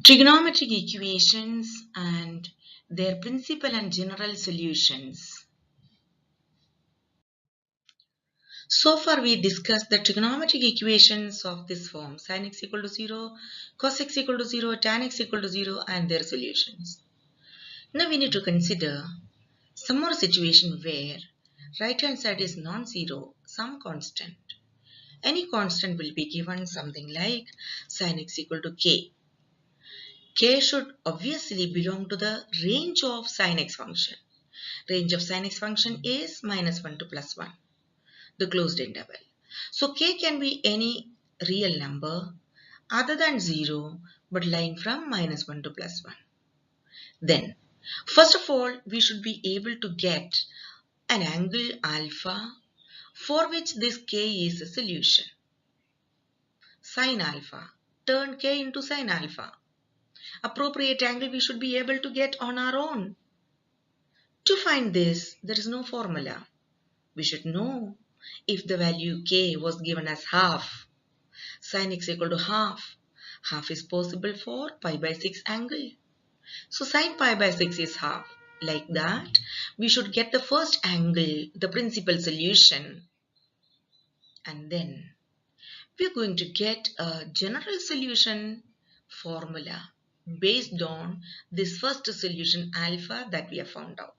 Trigonometric equations and their principal and general solutions. So far we discussed the trigonometric equations of this form: sin x equal to 0, cos x equal to 0, tan x equal to 0 and their solutions. Now we need to consider some more situation where right hand side is non-zero, some constant. Any constant will be given something like sin x equal to k. K should obviously belong to the range of sin x function. Range of sin x function is -1 to +1, the closed interval. So k can be any real number other than 0 but lying from -1 to +1. Then, first of all, we should be able to get an angle alpha for which this k is a solution. Sin alpha. Turn k into sin alpha. Appropriate angle we should be able to get on our own. To find this, there is no formula. We should know if the value k was given as half. Sin x equal to half. Half is possible for pi by 6 angle. So sin pi by 6 is half. Like that, we should get the first angle, the principal solution. And then we are going to get a general solution formula based on this first solution alpha that we have found out.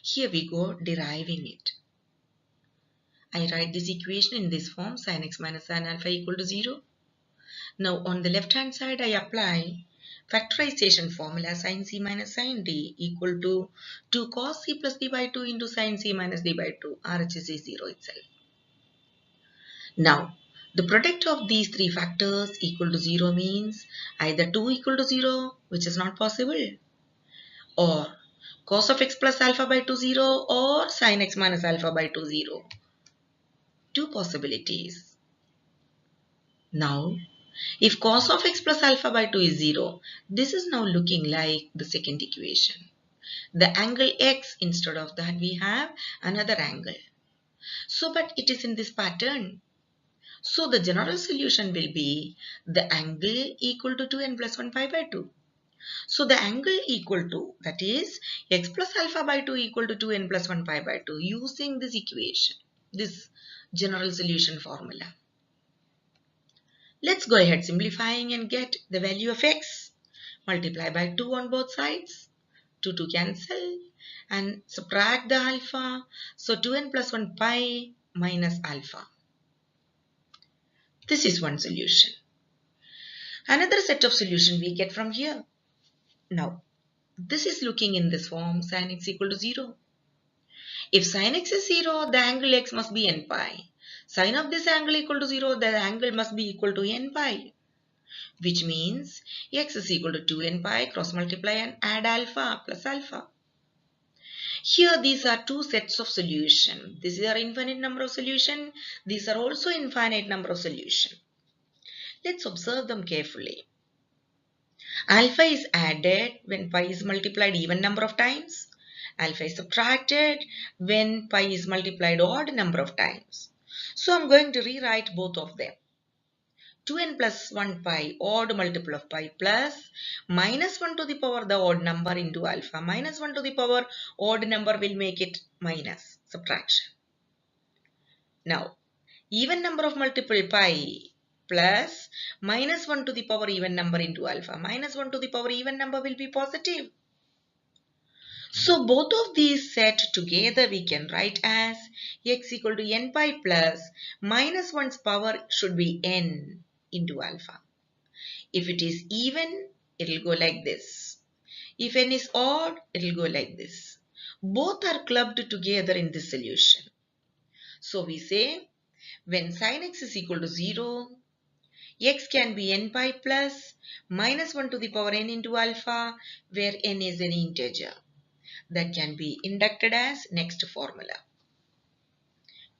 Here we go deriving it. I write this equation in this form: sin x minus sin alpha equal to 0. Now on the left hand side I apply factorization formula: sin c minus sin d equal to 2 cos c plus d by 2 into sin c minus d by 2. RHS is 0 itself. Now the product of these three factors equal to 0 means either 2 equal to 0, which is not possible, or cos of x plus alpha by 2 0, or sin x minus alpha by 2 0. Two possibilities. Now, if cos of x plus alpha by 2 is 0, this is now looking like the second equation. The angle x, instead of that we have another angle. So, but it is in this pattern. So, the general solution will be the angle equal to 2n plus 1 pi by 2. So, the angle equal to, that is, x plus alpha by 2 equal to 2n plus 1 pi by 2, using this equation, this general solution formula. Let's go ahead simplifying and get the value of x. Multiply by 2 on both sides. 2 to cancel and subtract the alpha. So 2n plus 1 pi minus alpha. This is one solution. Another set of solution we get from here. Now, this is looking in this form: sin x equal to 0. If sin x is 0, the angle x must be n pi. Sin of this angle equal to 0, the angle must be equal to n pi. Which means x is equal to 2n pi, cross multiply and add alpha plus alpha. Here these are two sets of solution. These are infinite number of solution. These are also infinite number of solution. Let's observe them carefully. Alpha is added when pi is multiplied even number of times. Alpha is subtracted when pi is multiplied odd number of times. So I'm going to rewrite both of them. 2n plus 1 pi, odd multiple of pi, plus minus 1 to the power the odd number into alpha. Minus 1 to the power odd number will make it minus, subtraction. Now, even number of multiple pi plus minus 1 to the power even number into alpha. Minus 1 to the power even number will be positive. So both of these set together we can write as x equal to n pi plus minus 1's power should be n into alpha. If it is even, it will go like this. If n is odd, it will go like this. Both are clubbed together in this solution. So we say when sin x is equal to 0, x can be n pi plus minus 1 to the power n into alpha, where n is an integer. That can be inducted as next formula.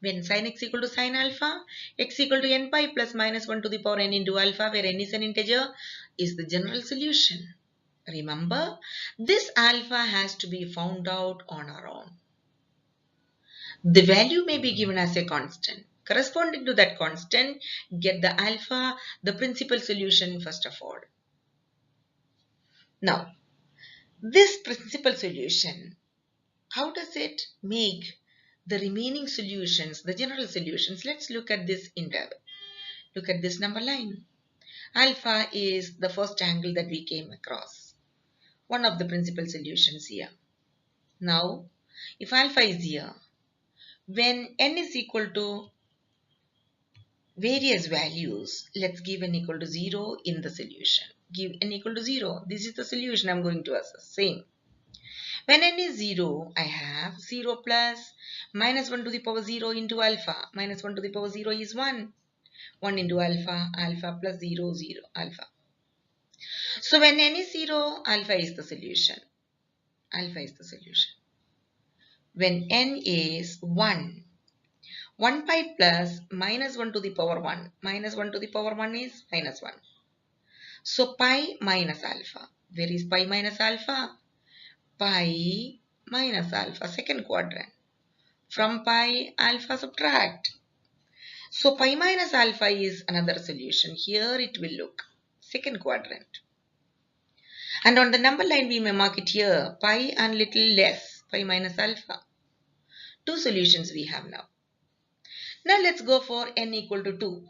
When sin x equal to sin alpha, x equal to n pi plus minus 1 to the power n into alpha, where n is an integer, is the general solution. Remember, this alpha has to be found out on our own. The value may be given as a constant. Corresponding to that constant, get the alpha, the principal solution first of all. Now, this principal solution, how does it make the remaining solutions, the general solutions? Let's look at this interval. Look at this number line. Alpha is the first angle that we came across. One of the principal solutions here. Now, if alpha is here, when n is equal to various values, let's give n equal to 0 in the solution. Give n equal to 0. This is the solution I'm going to assess. Same. When n is 0, I have 0 plus minus 1 to the power 0 into alpha. Minus 1 to the power 0 is 1. 1 into alpha, alpha plus 0, 0, alpha. So when n is 0, alpha is the solution. Alpha is the solution. When n is 1, 1 pi plus minus 1 to the power 1. Minus 1 to the power 1 is minus 1. So pi minus alpha. Where is pi minus alpha? Pi minus alpha, second quadrant. From pi, alpha subtract. So pi minus alpha is another solution. Here it will look second quadrant. And on the number line we may mark it here, pi and little less, pi minus alpha. Two solutions we have now. Now let's go for n equal to 2.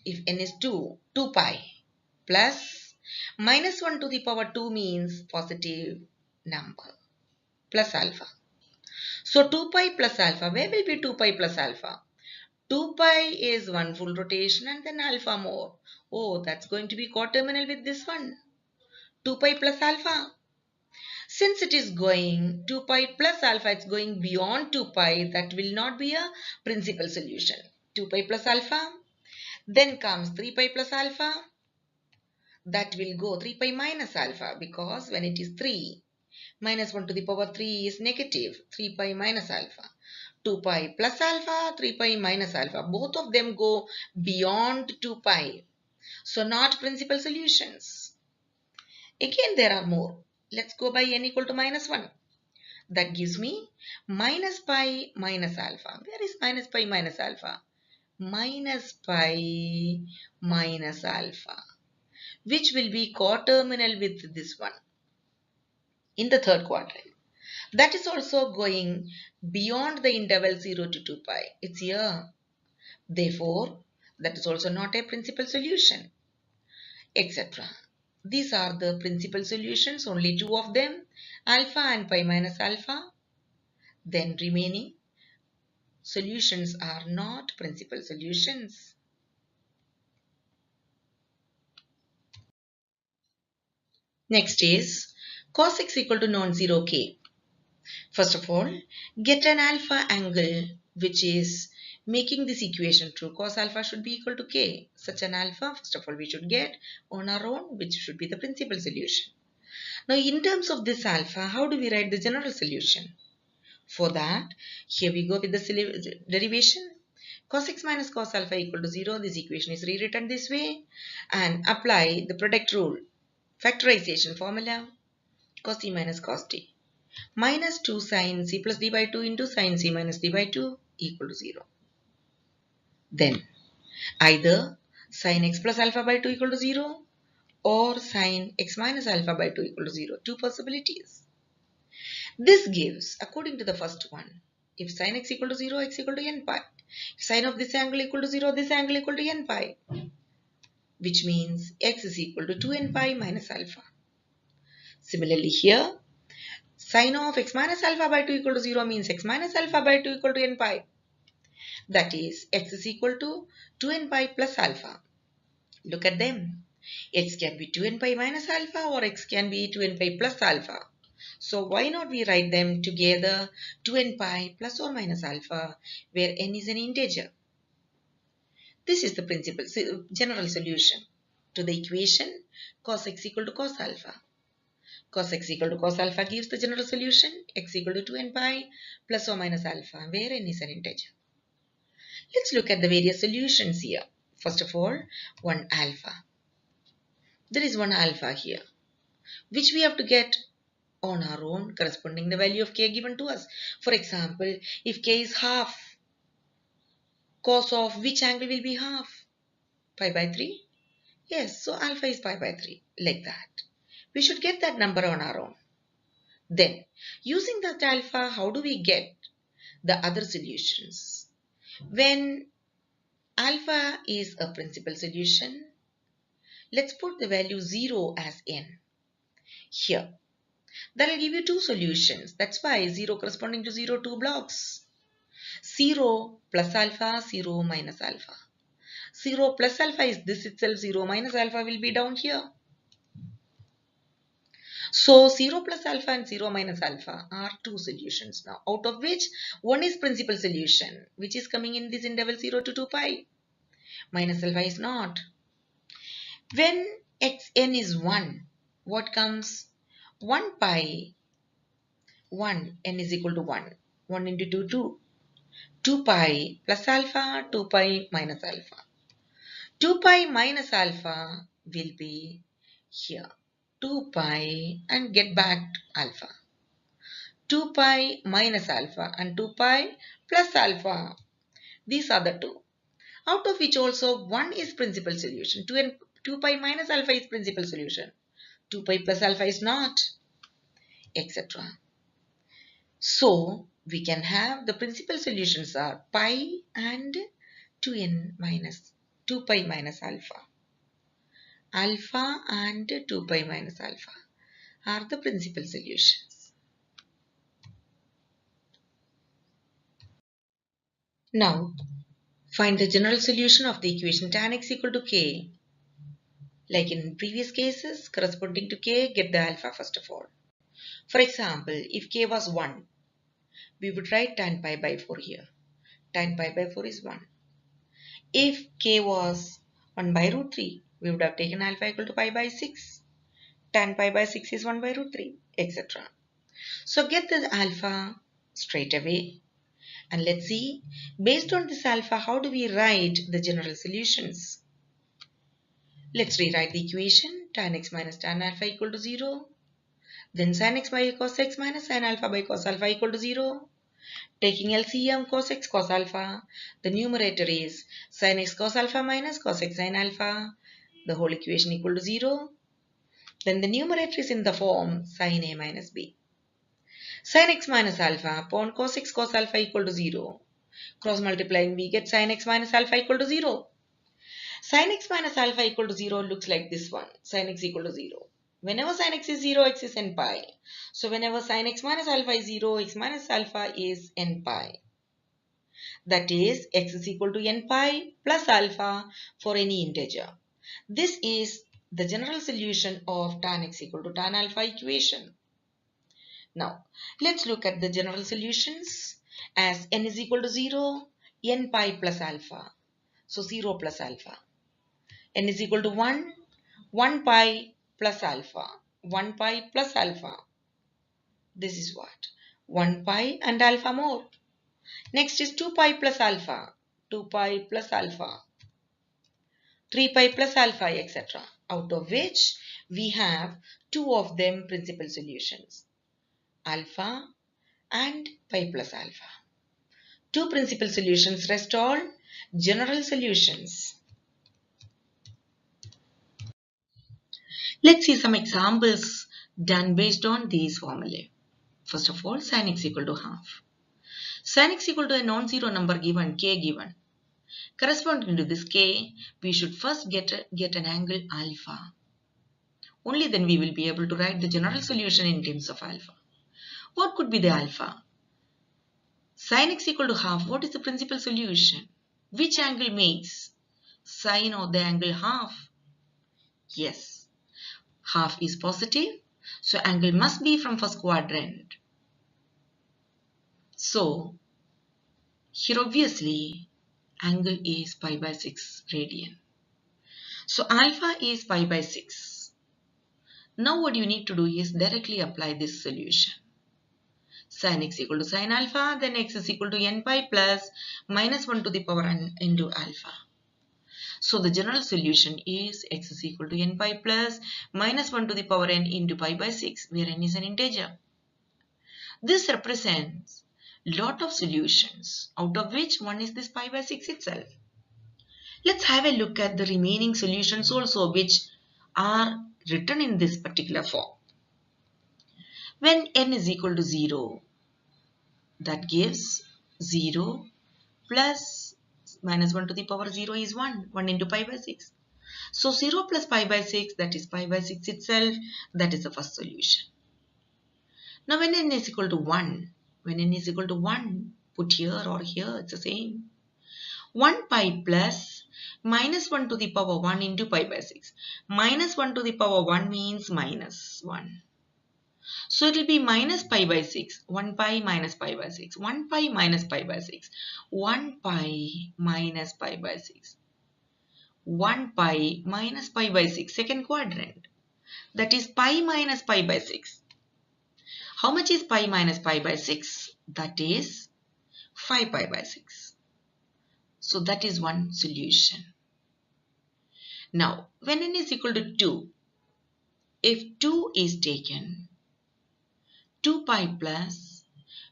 If n is 2, 2 pi plus minus 1 to the power 2 means positive number plus alpha. So 2 pi plus alpha, where will be 2 pi plus alpha? 2 pi is one full rotation and then alpha more. Oh, that's going to be coterminal with this one. 2 pi plus alpha. Since it is going 2 pi plus alpha, it's going beyond 2 pi. That will not be a principal solution. 2 pi plus alpha. Then comes 3 pi plus alpha. That will go 3 pi minus alpha because when it is 3, minus 1 to the power 3 is negative. 3 pi minus alpha. 2 pi plus alpha, 3 pi minus alpha. Both of them go beyond 2 pi. So not principal solutions. Again there are more. Let's go by n equal to minus 1. That gives me minus pi minus alpha. Where is minus pi minus alpha? Minus pi minus alpha, which will be coterminal with this one in the third quadrant. That is also going beyond the interval 0 to 2 pi. It's here. Therefore, that is also not a principal solution, etc. These are the principal solutions, only two of them, alpha and pi minus alpha. Then remaining solutions are not principal solutions. Next is cos x equal to non-zero k. First of all, get an alpha angle which is making this equation true. Cos alpha should be equal to k. Such an alpha, first of all, we should get on our own, which should be the principal solution. Now, in terms of this alpha, how do we write the general solution? For that, here we go with the derivation. Cos x minus cos alpha equal to 0. This equation is rewritten this way. And apply the product rule. Factorization formula. Cos c minus cos t. Minus 2 sin c plus d by 2 into sin c minus d by 2 equal to 0. Then either sin x plus alpha by 2 equal to 0 or sin x minus alpha by 2 equal to 0. Two possibilities. This gives, according to the first one, if sin x equal to 0, x equal to n pi. If sin of this angle equal to 0, this angle equal to n pi. Which means x is equal to 2n pi minus alpha. Similarly here, sin of x minus alpha by 2 equal to 0 means x minus alpha by 2 equal to n pi. That is, x is equal to 2n pi plus alpha. Look at them. X can be 2n pi minus alpha or x can be 2n pi plus alpha. So why not we write them together 2n pi plus or minus alpha where n is an integer. This is the principal general solution to the equation cos x equal to cos alpha. Cos x equal to cos alpha gives the general solution x equal to 2n pi plus or minus alpha where n is an integer. Let's look at the various solutions here. First of all, one alpha. There is one alpha here, which we have to get on our own corresponding the value of k given to us. For example, if k is half, cos of which angle will be half? Pi by 3? Yes, so alpha is pi by 3, like that. We should get that number on our own. Then, using that alpha, how do we get the other solutions? When alpha is a principal solution, let's put the value 0 as n here. That will give you two solutions. That's why 0 corresponding to 0, two blocks. 0 plus alpha, 0 minus alpha. 0 plus alpha is this itself, 0 minus alpha will be down here. So 0 plus alpha and 0 minus alpha are two solutions now, out of which one is principal solution, which is coming in this interval 0 to 2 pi. Minus alpha is not. When xn is 1, what comes? 1 pi, 1, n is equal to 1. 1 into 2, 2. 2 pi plus alpha, 2 pi minus alpha. 2 pi minus alpha will be here. 2 pi and get back alpha. 2 pi minus alpha and 2 pi plus alpha. These are the two. Out of which also 1 is principal solution. 2 pi minus alpha is principal solution. 2 pi plus alpha is not, etc. So we can have the principal solutions are pi and 2n minus 2 pi minus alpha. Alpha and 2 pi minus alpha are the principal solutions. Now find the general solution of the equation tan x equal to k. Like in previous cases, corresponding to k, get the alpha first of all. For example, if k was 1, we would write tan pi by 4 here. Tan pi by 4 is 1. If k was 1 by root 3, we would have taken alpha equal to pi by 6. Tan pi by 6 is 1 by root 3, etc. So get the alpha straight away. And let's see, based on this alpha, how do we write the general solutions? Let's rewrite the equation. Tan x minus tan alpha equal to 0. Then sin x by cos x minus sin alpha by cos alpha equal to 0. Taking LCM cos x cos alpha, the numerator is sin x cos alpha minus cos x sin alpha, the whole equation equal to 0. Then the numerator is in the form sin a minus b. Sin x minus alpha upon cos x cos alpha equal to 0. Cross multiplying, we get sin x minus alpha equal to 0. Sin x minus alpha equal to 0 looks like this one, sin x equal to 0. Whenever sin x is 0, x is n pi. So whenever sin x minus alpha is 0, x minus alpha is n pi. That is, x is equal to n pi plus alpha for any integer. This is the general solution of tan x equal to tan alpha equation. Now, let's look at the general solutions as n is equal to 0, n pi plus alpha. So 0 plus alpha. N is equal to 1, 1 pi plus alpha. 1 pi plus alpha. This is what? 1 pi and alpha more. Next is 2 pi plus alpha. 2 pi plus alpha. 3 pi plus alpha, etc. Out of which we have two of them principal solutions. Alpha and pi plus alpha. Two principal solutions, rest all general solutions. Let's see some examples done based on these formulae. First of all, sin x equal to half. Sin x equal to a non-zero number given, k given. Corresponding to this k, we should first get an angle alpha. Only then we will be able to write the general solution in terms of alpha. What could be the alpha? Sin x equal to half, what is the principal solution? Which angle makes sine of the angle half? Yes, half is positive, so angle must be from first quadrant. So, here obviously, angle is pi by 6 radian. So, alpha is pi by 6. Now what you need to do is directly apply this solution. Sin x equal to sin alpha, then x is equal to n pi plus minus 1 to the power n into alpha. So the general solution is x is equal to n pi plus minus 1 to the power n into pi by 6, where n is an integer. This represents lot of solutions, out of which one is this pi by 6 itself. Let's have a look at the remaining solutions also, which are written in this particular form. When n is equal to 0, that gives 0 plus minus 1 to the power 0 is 1. 1 into pi by 6. So 0 plus pi by 6, that is pi by 6 itself. That is the first solution. Now when n is equal to 1, put here or here, it's the same. 1 pi plus minus 1 to the power 1 into pi by 6. Minus 1 to the power 1 means minus 1. So it will be minus pi by 6. 1 pi minus pi by 6. 1 pi minus pi by 6. 1 pi minus pi by 6. 1 pi minus pi by 6. Second quadrant. That is pi minus pi by 6. How much is pi minus pi by 6? That is 5 pi by 6. So that is one solution. Now, when n is equal to 2, if 2 is taken, 2 pi plus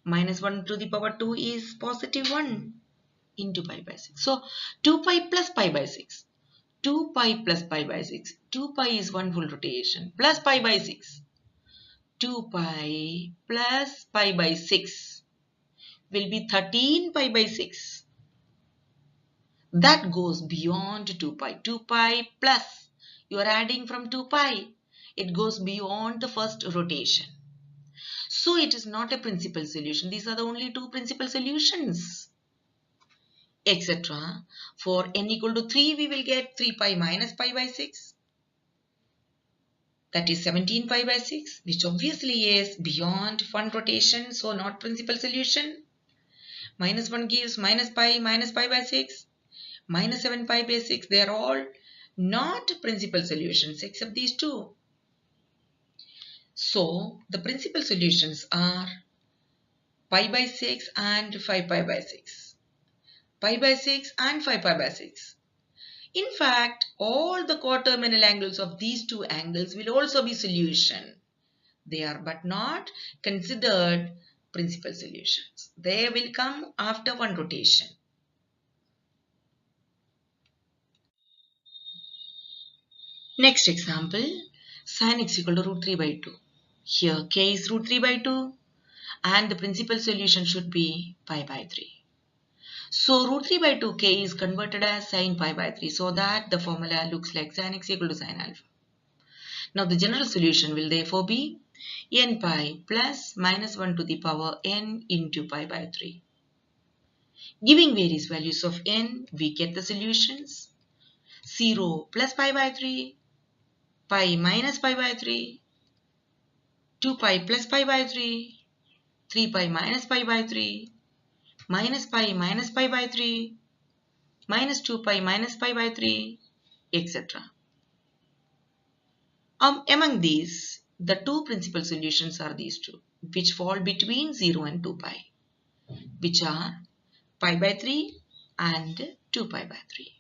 minus 1 to the power 2 is positive 1 into pi by 6. So, 2 pi plus pi by 6. 2 pi plus pi by 6. 2 pi is one full rotation plus pi by 6. 2 pi plus pi by 6 will be 13 pi by 6. That goes beyond 2 pi. 2 pi plus, you are adding from 2 pi. It goes beyond the first rotation. So it is not a principal solution. These are the only two principal solutions, etc. For n equal to 3, we will get 3 pi minus pi by 6. That is 17 pi by 6, which obviously is beyond one rotation, so not principal solution. Minus 1 gives minus pi by 6. Minus 7 pi by 6, they are all not principal solutions except these two. So the principal solutions are pi by 6 and 5 pi by 6. Pi by 6 and 5 pi by 6. In fact, all the coterminal angles of these two angles will also be solution. They are but not considered principal solutions. They will come after one rotation. Next example, sin x equal to root 3 by 2. Here k is root 3 by 2 and the principal solution should be pi by 3. So root 3 by 2 k is converted as sin pi by 3, so that the formula looks like sin x equal to sin alpha. Now the general solution will therefore be n pi plus minus 1 to the power n into pi by 3. Giving various values of n, we get the solutions. 0 plus pi by 3, pi minus pi by 3, 2 pi plus pi by 3, 3 pi minus pi by 3, minus pi by 3, minus 2 pi minus pi by 3, etc. Among these, the two principal solutions are these two, which fall between 0 and 2 pi, which are pi by 3 and 2 pi by 3.